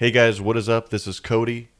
Hey guys, what is up? This is Cody,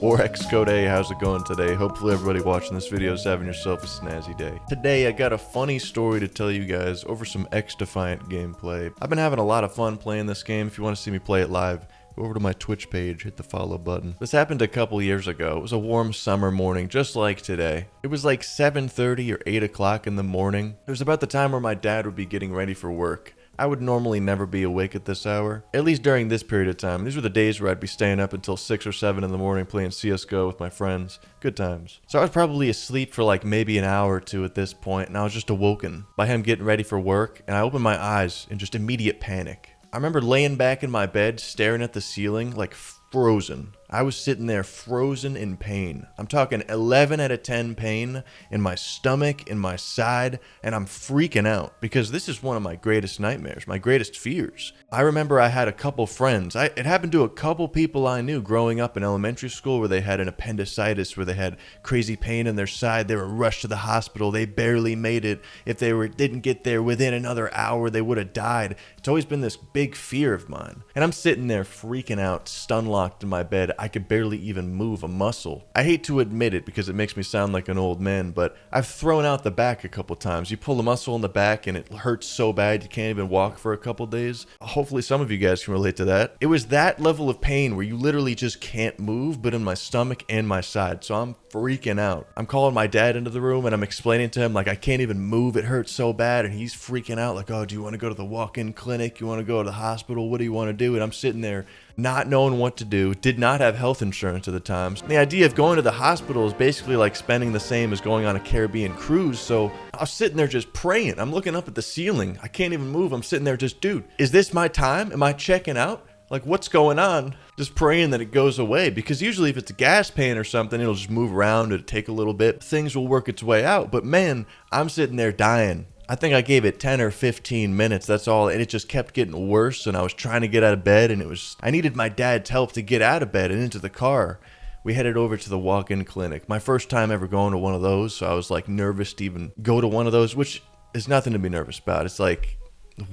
or xCodeh. How's it going today? Hopefully everybody watching this video is having yourself a snazzy day. Today I got a funny story to tell you guys over some XDefiant gameplay. I've been having a lot of fun playing this game. If you want to see me play it live, go over to my Twitch page, hit the follow button. This happened a couple years ago. It was a warm summer morning, just like today. It was like 7:30 or 8 o'clock in the morning. It was about the time where my dad would be getting ready for work. I would normally never be awake at this hour, at least during this period of time. These were the days where I'd be staying up until 6 or 7 in the morning playing CSGO with my friends. Good times. So I was probably asleep for like maybe an hour or two at this point, and I was just awoken by him getting ready for work, and I opened my eyes in just immediate panic. I remember laying back in my bed, staring at the ceiling, like frozen. I was sitting there frozen in pain. I'm talking 11 out of 10 pain in my stomach, in my side, and I'm freaking out because this is one of my greatest nightmares, my greatest fears. I remember I had a couple friends. It happened to a couple people I knew growing up in elementary school where they had an appendicitis, where they had crazy pain in their side. They were rushed to the hospital. They barely made it. If they didn't get there within another hour, they would have died. It's always been this big fear of mine. And I'm sitting there freaking out, stun-locked in my bed. I could barely even move a muscle. I hate to admit it because it makes me sound like an old man, but I've thrown out the back a couple times. You pull a muscle in the back and it hurts so bad you can't even walk for a couple days. Hopefully some of you guys can relate to that. It was that level of pain where you literally just can't move, but in my stomach and my side. So I'm freaking out. I'm calling my dad into the room and I'm explaining to him like I can't even move. It hurts so bad, and he's freaking out like, oh, do you want to go to the walk-in clinic? You want to go to the hospital? What do you want to do? And I'm sitting there not knowing what to do, did not have health insurance at the time. The idea of going to the hospital is basically like spending the same as going on a Caribbean cruise. So I was sitting there just praying. I'm looking up at the ceiling. I can't even move. I'm sitting there just, dude, is this my time? Am I checking out? Like, what's going on? Just praying that it goes away, because usually if it's a gas pain or something, it'll just move around. It'll take a little bit. Things will work its way out. But man, I'm sitting there dying. I think I gave it 10 or 15 minutes, that's all, and it just kept getting worse, and I was trying to get out of bed, and I needed my dad's help to get out of bed and into the car. We headed over to the walk-in clinic. My first time ever going to one of those, so I was like nervous to even go to one of those, which is nothing to be nervous about. It's like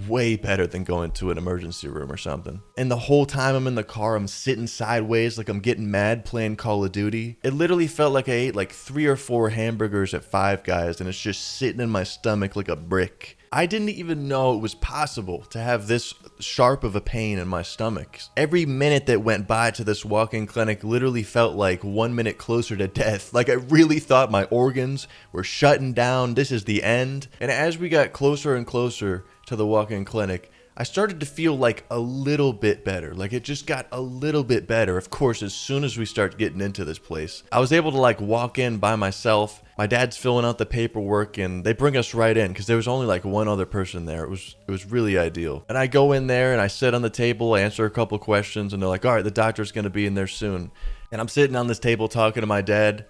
way better than going to an emergency room or something. And the whole time I'm in the car, I'm sitting sideways like I'm getting mad playing Call of Duty. It literally felt like I ate like 3 or 4 hamburgers at Five Guys, and it's just sitting in my stomach like a brick. I didn't even know it was possible to have this sharp of a pain in my stomach. Every minute that went by to this walk-in clinic literally felt like 1 minute closer to death. Like I really thought my organs were shutting down. This is the end. And as we got closer and closer to the walk-in clinic, I started to feel like a little bit better. Like it just got a little bit better. Of course, as soon as we start getting into this place, I was able to like walk in by myself. My dad's filling out the paperwork and they bring us right in because there was only like one other person there. It was really ideal. And I go in there and I sit on the table, I answer a couple questions, and they're like, all right, the doctor's going to be in there soon. And I'm sitting on this table talking to my dad,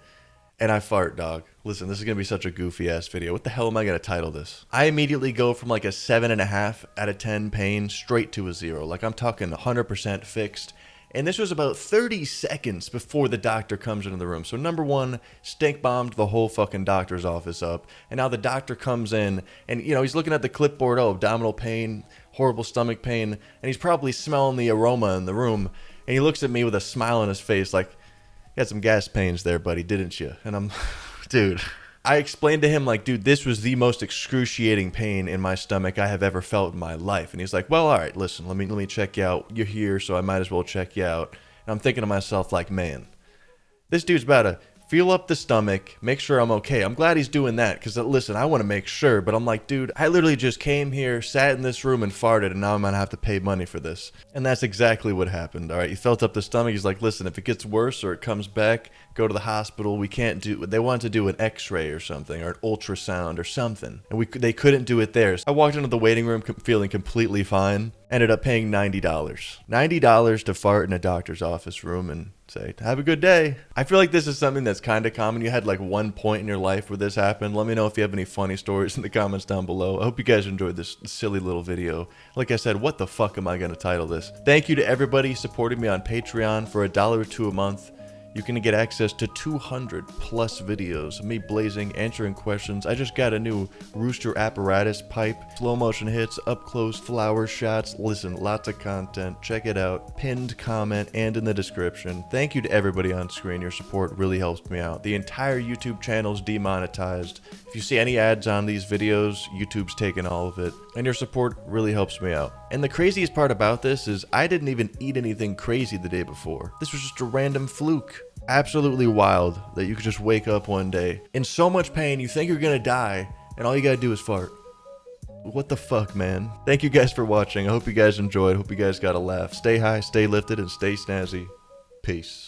and I fart, dog. Listen, this is going to be such a goofy ass video. What the hell am I going to title this? I immediately go from like a 7.5 out of 10 pain straight to a 0. Like I'm talking 100% fixed. And this was about 30 seconds before the doctor comes into the room. So number one, stink bombed the whole fucking doctor's office up. And now the doctor comes in and, you know, he's looking at the clipboard. Oh, abdominal pain, horrible stomach pain. And he's probably smelling the aroma in the room. And he looks at me with a smile on his face like, you had some gas pains there, buddy, didn't you? And I'm, dude, I explained to him like, dude, this was the most excruciating pain in my stomach I have ever felt in my life. And he's like, well, all right, listen, let me check you out. You're here, so I might as well check you out. And I'm thinking to myself like, man, this dude's about to feel up the stomach, make sure I'm okay. I'm glad he's doing that because, listen, I want to make sure. But I'm like, dude, I literally just came here, sat in this room and farted, and now I'm going to have to pay money for this. And that's exactly what happened, all right? He felt up the stomach. He's like, listen, if it gets worse or it comes back, go to the hospital. We can't do, they wanted to do an x-ray or something or an ultrasound or something. And they couldn't do it there. So I walked into the waiting room feeling completely fine. Ended up paying $90. $90 to fart in a doctor's office room and say, have a good day. I feel like this is something that's kind of common. You had like one point in your life where this happened. Let me know if you have any funny stories in the comments down below. I hope you guys enjoyed this silly little video. Like I said, what the fuck am I going to title this? Thank you to everybody supporting me on Patreon for $1 or $2 a month. You can get access to 200 plus videos of me blazing, answering questions. I just got a new rooster apparatus pipe, slow motion hits, up close, flower shots. Listen, lots of content. Check it out. Pinned comment and in the description. Thank you to everybody on screen. Your support really helps me out. The entire YouTube channel is demonetized. If you see any ads on these videos, YouTube's taken all of it. And your support really helps me out. And the craziest part about this is I didn't even eat anything crazy the day before. This was just a random fluke. Absolutely wild that you could just wake up one day in so much pain you think you're gonna die and all you gotta do is fart. What the fuck, man? Thank you guys for watching. I hope you guys enjoyed. Hope you guys got a laugh. Stay high, stay lifted, and stay snazzy. Peace.